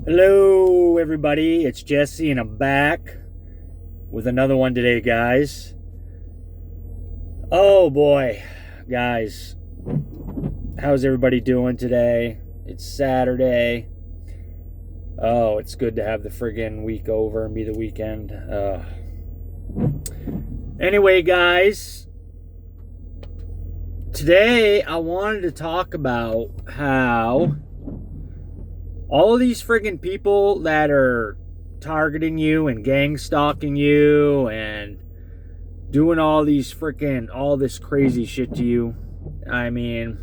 Hello, everybody. It's Jesse, and I'm back with another one today, guys. Oh boy, guys, how's everybody doing today? It's Saturday. Oh, it's good to have the friggin' week over and be the weekend. Anyway, guys, today I wanted to talk about how all of these friggin' people that are targeting you and gang stalking you and doing all this crazy shit to you. I mean,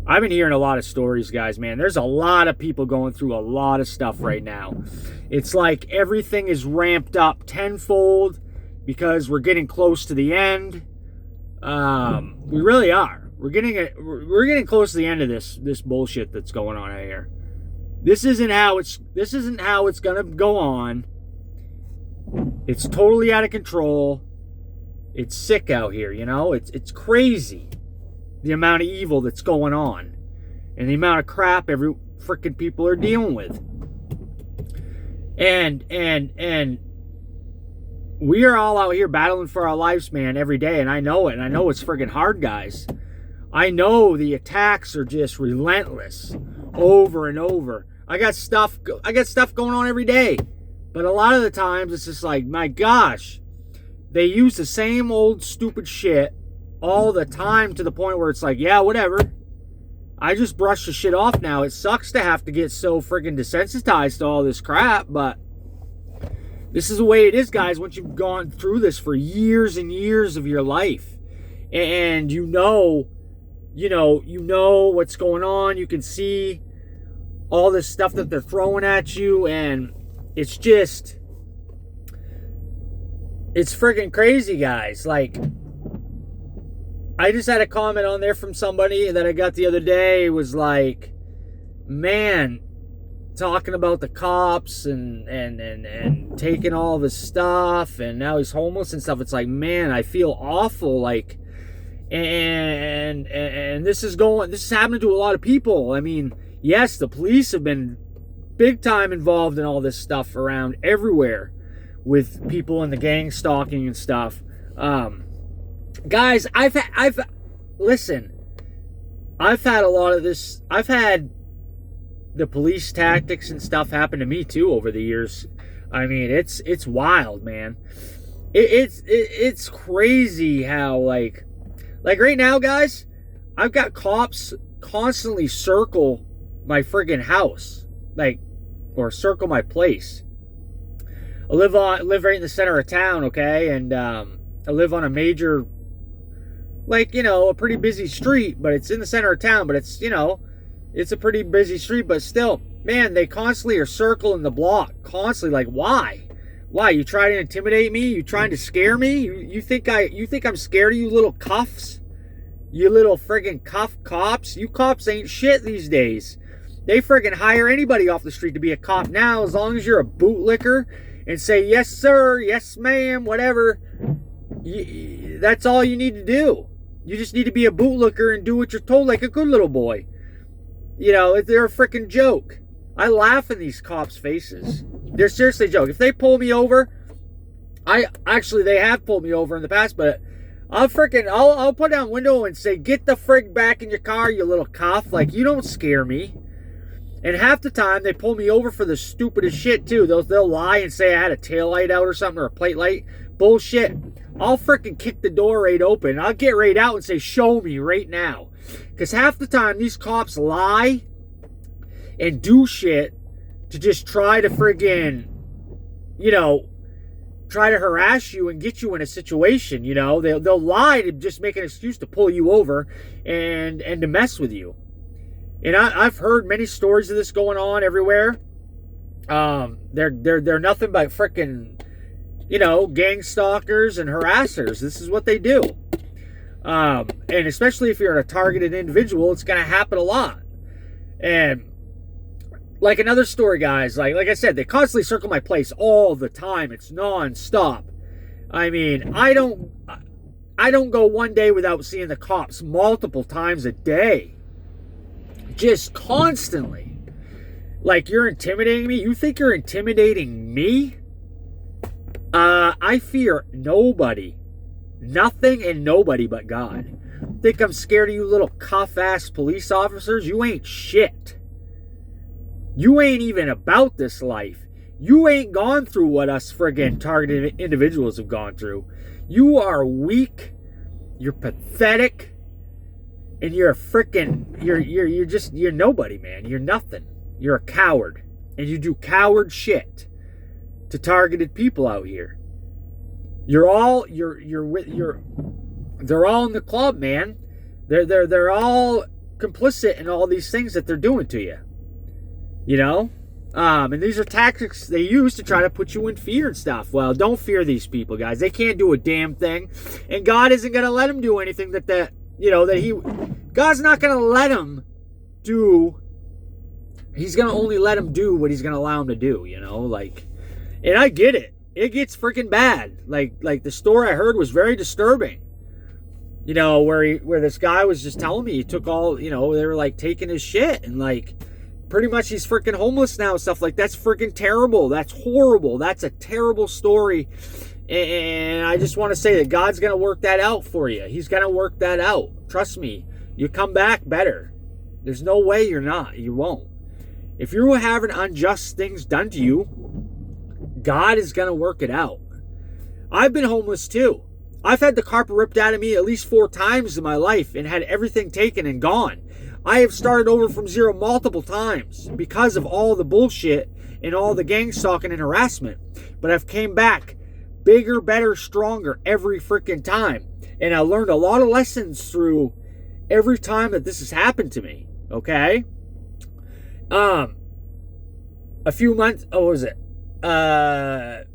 I've been hearing a lot of stories, guys, man. There's a lot of people going through a lot of stuff right now. It's like everything is ramped up tenfold because we're getting close to the end. We really are. We're getting close to the end of this bullshit that's going on out here. This isn't how it's gonna go on. It's totally out of control. It's sick out here, you know? It's crazy. The amount of evil that's going on. And the amount of crap every freaking people are dealing with. And we are all out here battling for our lives, man, every day, and I know it, and I know it's friggin' hard, guys. I know the attacks are just relentless, over and over. I got stuff going on every day, but a lot of the times it's just like, my gosh, they use the same old stupid shit all the time to the point where it's like, yeah, whatever. I just brush the shit off now. It sucks to have to get so friggin' desensitized to all this crap, but this is the way it is, guys, once you've gone through this for years and years of your life. And you know what's going on. You can see all this stuff that they're throwing at you, and it's friggin' crazy, guys. Like, I just had a comment on there from somebody that I got the other day. It was like, man, talking about the cops and taking all of his stuff, and now he's homeless and stuff. It's like, man, I feel awful. Like, and this is happening to a lot of people. I mean, yes, the police have been big time involved in all this stuff around everywhere with people in the gang stalking and stuff. Guys, I've had a lot of this. I've had the police tactics and stuff happen to me too over the years. I mean, it's wild, man. It's crazy how like right now, guys, I've got cops constantly circle my friggin' house, or circle my place. I live right in the center of town, okay, and I live on a major, a pretty busy street, but it's in the center of town, but it's a pretty busy street, but still, man, they constantly are circling the block, constantly. Like, why? Why? You trying to intimidate me? You trying to scare me? You think I'm scared of you little cuffs? You little friggin' cuff cops? You cops ain't shit these days. They friggin' hire anybody off the street to be a cop now, as long as you're a bootlicker and say, yes, sir, yes, ma'am, whatever. That's all you need to do. You just need to be a bootlicker and do what you're told like a good little boy. They're a freaking joke. I laugh in these cops' faces. They're seriously a joke. If they pull me over, they have pulled me over in the past, but I'll put down a window and say, get the frig back in your car, you little cuff. Like, you don't scare me. And half the time, they pull me over for the stupidest shit, too. They'll lie and say I had a tail light out or something, or a plate light. Bullshit. I'll freaking kick the door right open. I'll get right out and say, show me right now. Because half the time, these cops lie and do shit to just try to friggin', try to harass you and get you in a situation, They'll lie to just make an excuse to pull you over and to mess with you. And I've heard many stories of this going on everywhere. They're nothing but frickin', gang stalkers and harassers. This is what they do. And especially if you're a targeted individual, it's going to happen a lot. And like another story, guys, like I said, they constantly circle my place all the time. It's non-stop. I mean, I don't go one day without seeing the cops multiple times a day. Just constantly. Like, you're intimidating me? You think you're intimidating me? I fear nobody. Nothing and nobody but God. Think I'm scared of you little cuff-ass police officers? You ain't shit. You ain't even about this life. You ain't gone through what us friggin' targeted individuals have gone through. You are weak. You're pathetic. And you're a frickin', you're nobody, man. You're nothing. You're a coward. And you do coward shit to targeted people out here. They're all in the club, man. They're all complicit in all these things that they're doing to you. You know? And these are tactics they use to try to put you in fear and stuff. Well, don't fear these people, guys. They can't do a damn thing. And God isn't going to let them do anything God's not going to let them do. He's going to only let them do what he's going to allow them to do, you know? Like, and I get it. It gets freaking bad. Like the story I heard was very disturbing. You know, where this guy was just telling me he took all, you know, they were like taking his shit and like pretty much he's freaking homeless now and stuff. Like, that's freaking terrible. That's horrible. That's a terrible story. And I just want to say that God's going to work that out for you. He's going to work that out. Trust me. You come back better. There's no way you're not. You won't. If you're having unjust things done to you, God is going to work it out. I've been homeless too. I've had the carpet ripped out of me at least 4 times in my life and had everything taken and gone. I have started over from zero multiple times because of all the bullshit and all the gang stalking and harassment. But I've came back bigger, better, stronger every freaking time. And I learned a lot of lessons through every time that this has happened to me. Okay? A few months, what was it? It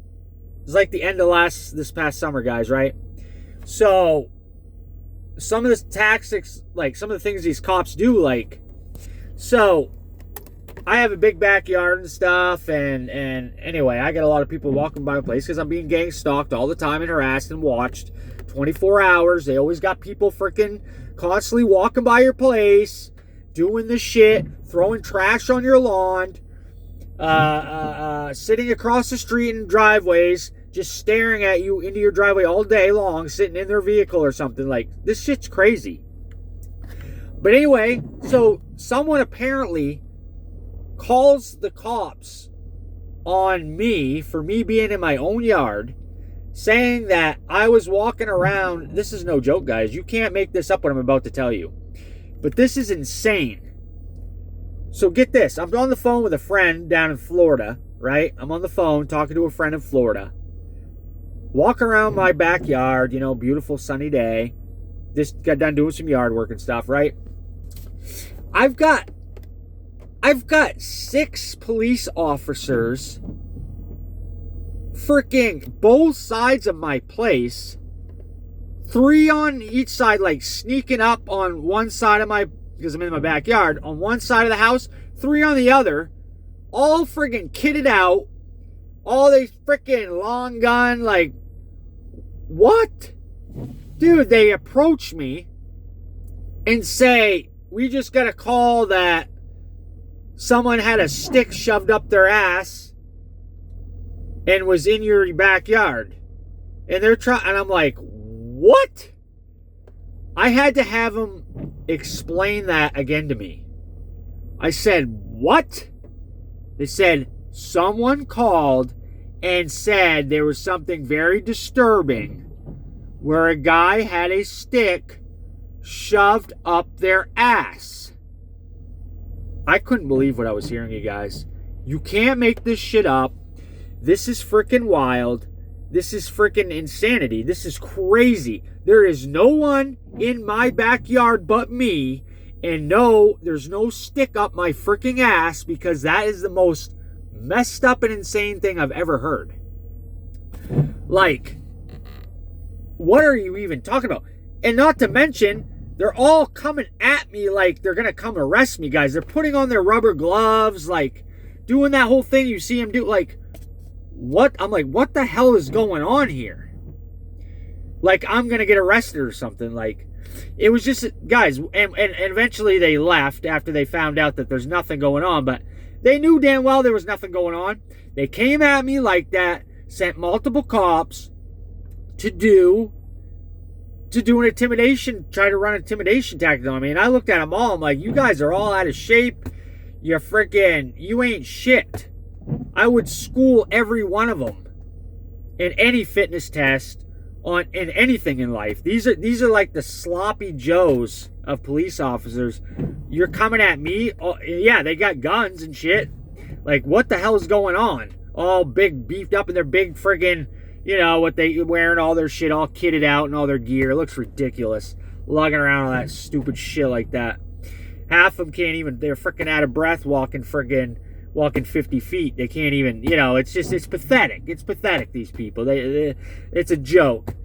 was like the end of this past summer, guys, right? So some of the tactics, like some of the things these cops do, like, so I have a big backyard and stuff, and anyway, I get a lot of people walking by my place because I'm being gang stalked all the time and harassed and watched 24 hours. They always got people freaking constantly walking by your place, doing this shit, throwing trash on your lawn, sitting across the street in driveways, just staring at you into your driveway all day long, sitting in their vehicle or something. Like, this shit's crazy. But anyway, so someone apparently calls the cops on me for me being in my own yard, saying that I was walking around. This is no joke, guys. You can't make this up what I'm about to tell you. But this is insane. So get this. I'm on the phone with a friend down in Florida, right? I'm on the phone talking to a friend in Florida. Walking around my backyard, you know, beautiful sunny day. Just got done doing some yard work and stuff, right? I've got 6 police officers freaking both sides of my place. 3 on each side, like sneaking up on one side of my, because I'm in my backyard, on one side of the house, 3 on the other, all friggin' kitted out, all they freaking long gun, like, what? Dude, they approach me and say, we just got a call that someone had a stick shoved up their ass and was in your backyard. And they're trying, and I'm like, what? I had to have them explain that again to me. I said, what? They said, someone called and said there was something very disturbing where a guy had a stick shoved up their ass. I couldn't believe what I was hearing, you guys. You can't make this shit up. This is freaking wild. This is freaking insanity. This is crazy. There is no one in my backyard but me. And no, there's no stick up my freaking ass, because that is the most messed up and insane thing I've ever heard. Like, what are you even talking about? And not to mention, they're all coming at me like they're going to come arrest me, guys. They're putting on their rubber gloves, like, doing that whole thing you see them do. Like, what? I'm like, what the hell is going on here? Like, I'm going to get arrested or something. Like, it was just, guys, and eventually they left after they found out that there's nothing going on. But They knew damn well there was nothing going on. They came at me like that, sent multiple cops to do an intimidation, try to run intimidation tactics on me. And I looked at them all. I'm like, you guys are all out of shape. You ain't shit. I would school every one of them in any fitness test in anything in life. These are like the sloppy joes of police officers. You're coming at me. Oh, yeah, they got guns and shit. Like, what the hell is going on? All big, beefed up in their big friggin', what they wearing, all their shit all kitted out and all their gear. It looks ridiculous. Lugging around all that stupid shit like that. Half of them can't even, they're freaking out of breath walking 50 feet. They can't even, it's pathetic. It's pathetic, these people. It's a joke.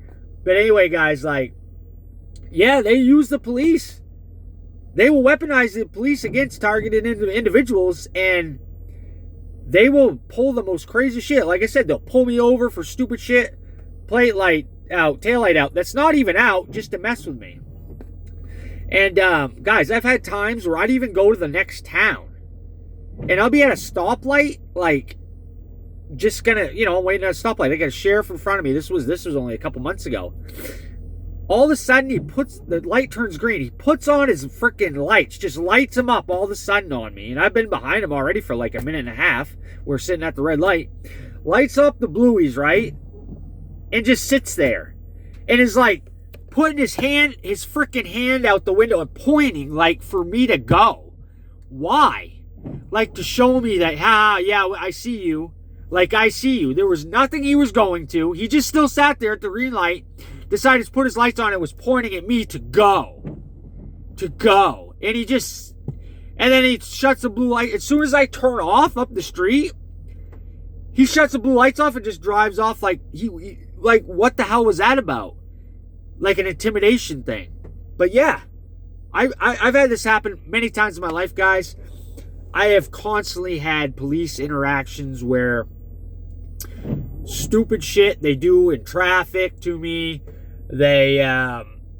But anyway, guys, like, yeah, they use the police. They will weaponize the police against targeted individuals, and they will pull the most crazy shit. Like I said, they'll pull me over for stupid shit. Plate light out, tail light out. That's not even out, just to mess with me. And, guys, I've had times where I'd even go to the next town. And I'll be at a stoplight, like, just gonna, waiting at a stoplight. I got a sheriff in front of me. This was only a couple months ago. All of a sudden, the light turns green. He puts on his freaking lights, just lights them up all of a sudden on me. And I've been behind him already for like a minute and a half. We're sitting at the red light. Lights up the blueies, right? And just sits there. And is like, putting his freaking hand out the window and pointing, like, for me to go. Why? Like, to show me that, yeah, I see you. Like, I see you. There was nothing he was going to. He just still sat there at the green light, decided to put his lights on and was pointing at me to go. To go. And then he shuts the blue light. As soon as I turn off up the street, he shuts the blue lights off and just drives off like, like, what the hell was that about? Like an intimidation thing. But yeah, I've had this happen many times in my life, guys. I have constantly had police interactions where stupid shit they do in traffic to me. They,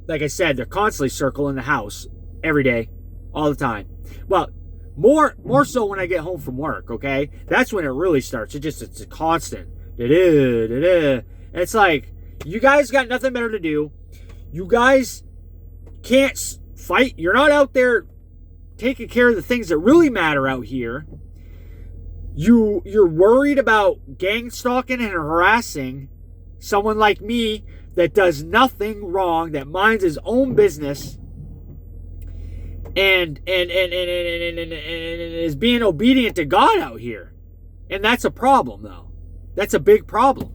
like I said, they're constantly circling the house every day, all the time. Well, more so when I get home from work, okay? That's when it really starts. It's a constant. It's like, you guys got nothing better to do. You guys can't fight. You're not out there taking care of the things that really matter out here. You're worried about gang stalking and harassing someone like me that does nothing wrong, that minds his own business, and is being obedient to God out here. And that's a problem, though. That's a big problem.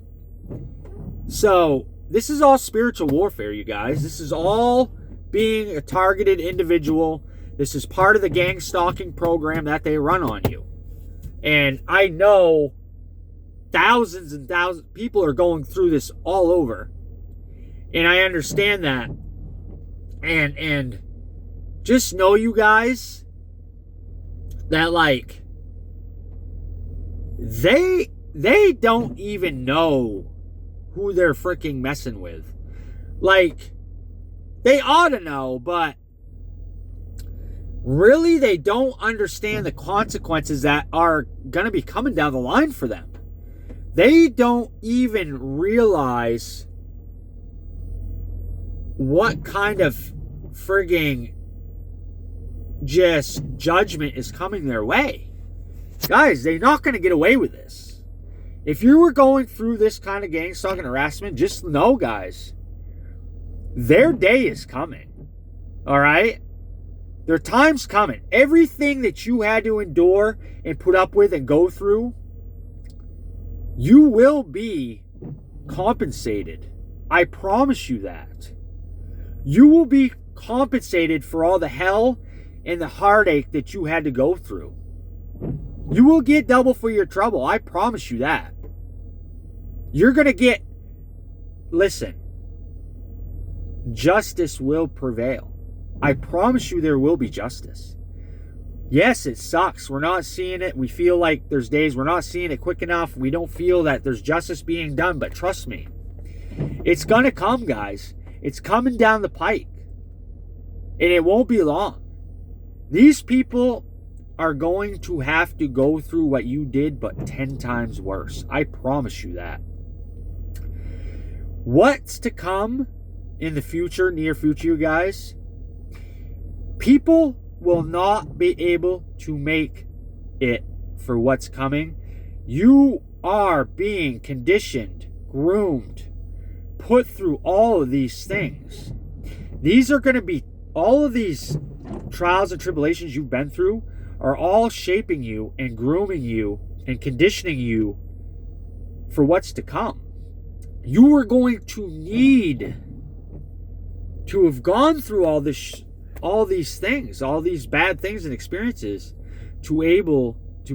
So, this is all spiritual warfare, you guys. This is all being a targeted individual. This is part of the gang stalking program that they run on you. And I know thousands and thousands of people are going through this all over. And I understand that. And just know, you guys, that, like, they don't even know who they're freaking messing with. Like, they ought to know, but really they don't understand the consequences that are going to be coming down the line for them. They don't even realize what kind of frigging just judgment is coming their way. Guys, they're not going to get away with this. If you were going through this kind of gang stalking harassment, just know, guys, their day is coming. All right? Their time's coming. Everything that you had to endure and put up with and go through, you will be compensated. I promise you that. You will be compensated for all the hell and the heartache that you had to go through. You will get double for your trouble. I promise you that. You're going to get... Listen. Justice will prevail. I promise you there will be justice. Yes, it sucks. We're not seeing it. We feel like there's days we're not seeing it quick enough. We don't feel that there's justice being done. But trust me, it's going to come, guys. It's coming down the pike. And it won't be long. These people are going to have to go through what you did, but 10 times worse. I promise you that. What's to come in the future, near future, you guys? People will not be able to make it for what's coming. You are being conditioned, groomed, put through all of these things. These are going to be, all of these trials and tribulations you've been through are all shaping you and grooming you and conditioning you for what's to come. You are going to need to have gone through all these things, all these bad things and experiences to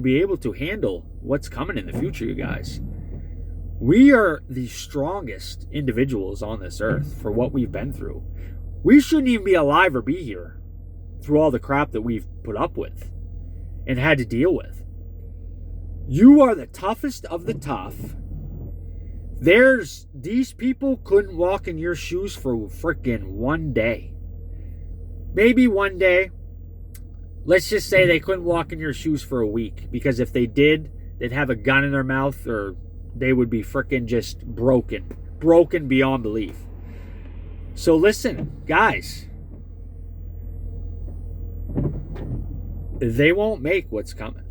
be able to handle what's coming in the future, you guys. We are the strongest individuals on this earth for what we've been through. We shouldn't even be alive or be here through all the crap that we've put up with and had to deal with. You are the toughest of the tough. These people couldn't walk in your shoes for freaking one day. Maybe one day. Let's just say they couldn't walk in your shoes for a week, because if they did, they'd have a gun in their mouth, or they would be freaking just broken beyond belief. So listen, guys, they won't make what's coming.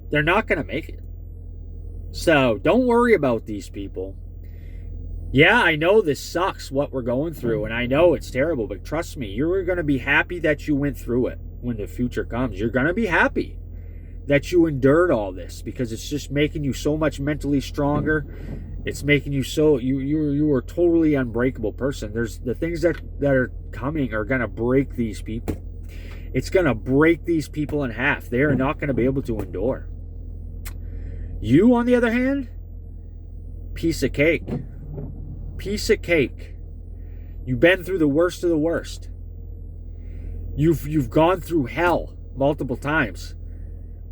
They're not going to make it. So don't worry about these people. Yeah, I know this sucks, what we're going through, and I know it's terrible, but trust me, you're going to be happy that you went through it when the future comes. You're going to be happy that you endured all this, because it's just making you so much mentally stronger. It's making you so, you are a totally unbreakable person. There's the things that are coming are going to break these people. It's going to break these people in half. They are not going to be able to endure. You, on the other hand, piece of cake. Piece of cake. You've been through the worst of the worst. You've gone through hell multiple times.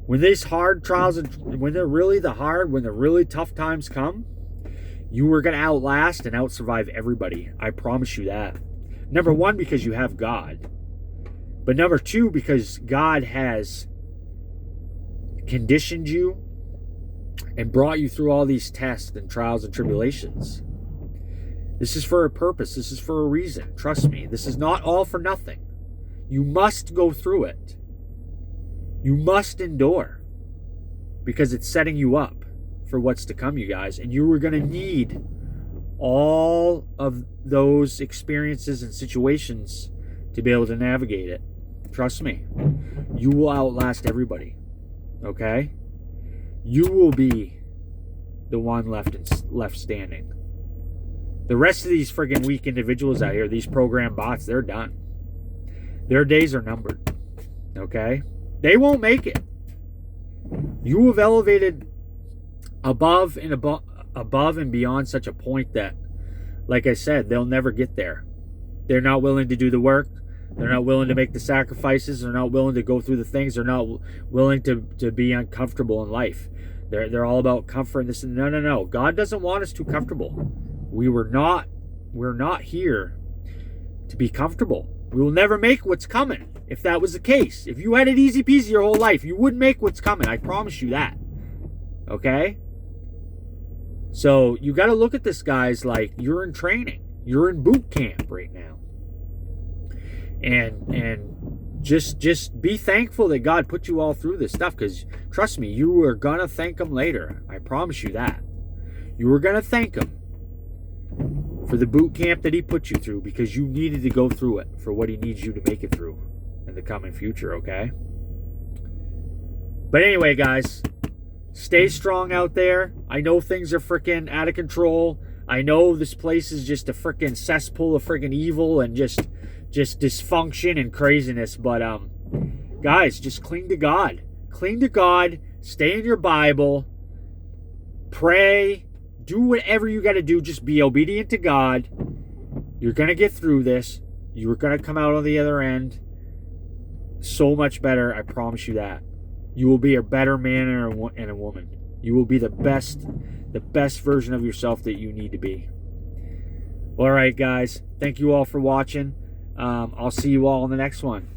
When these hard trials, when they're really when the really tough times come, you are going to outlast and outsurvive everybody. I promise you that. Number one, because you have God. But number two, because God has conditioned you and brought you through all these tests and trials and tribulations. This is for a purpose. This is for a reason. Trust me. This is not all for nothing. You must go through it. You must endure, because it's setting you up for what's to come, you guys. And you are going to need all of those experiences and situations to be able to navigate it. Trust me. You will outlast everybody. Okay? You will be the one left standing. The rest of these friggin' weak individuals out here, these program bots, they're done. Their days are numbered. Okay? They won't make it. You have elevated above and beyond such a point that, like I said, they'll never get there. They're not willing to do the work. They're not willing to make the sacrifices. They're not willing to go through the things. They're not willing to be uncomfortable in life. They're all about comfort and this and no. God doesn't want us too comfortable. We're not here to be comfortable. We will never make what's coming. If that was the case, if you had it easy peasy your whole life, you wouldn't make what's coming. I promise you that. Okay? So you got to look at this, guys, like you're in training. You're in boot camp right now. And just be thankful that God put you all through this stuff, because trust me, you are going to thank him later. I promise you that. You are going to thank him for the boot camp that he put you through, because you needed to go through it for what he needs you to make it through in the coming future, okay? But anyway, guys, stay strong out there. I know things are freaking out of control. I know this place is just a freaking cesspool of freaking evil and just dysfunction and craziness. But, guys, just cling to God. Cling to God. Stay in your Bible. Pray. Do whatever you got to do. Just be obedient to God. You're going to get through this. You're going to come out on the other end so much better. I promise you that. You will be a better man and a woman. You will be the best version of yourself that you need to be. All right, guys. Thank you all for watching. I'll see you all in the next one.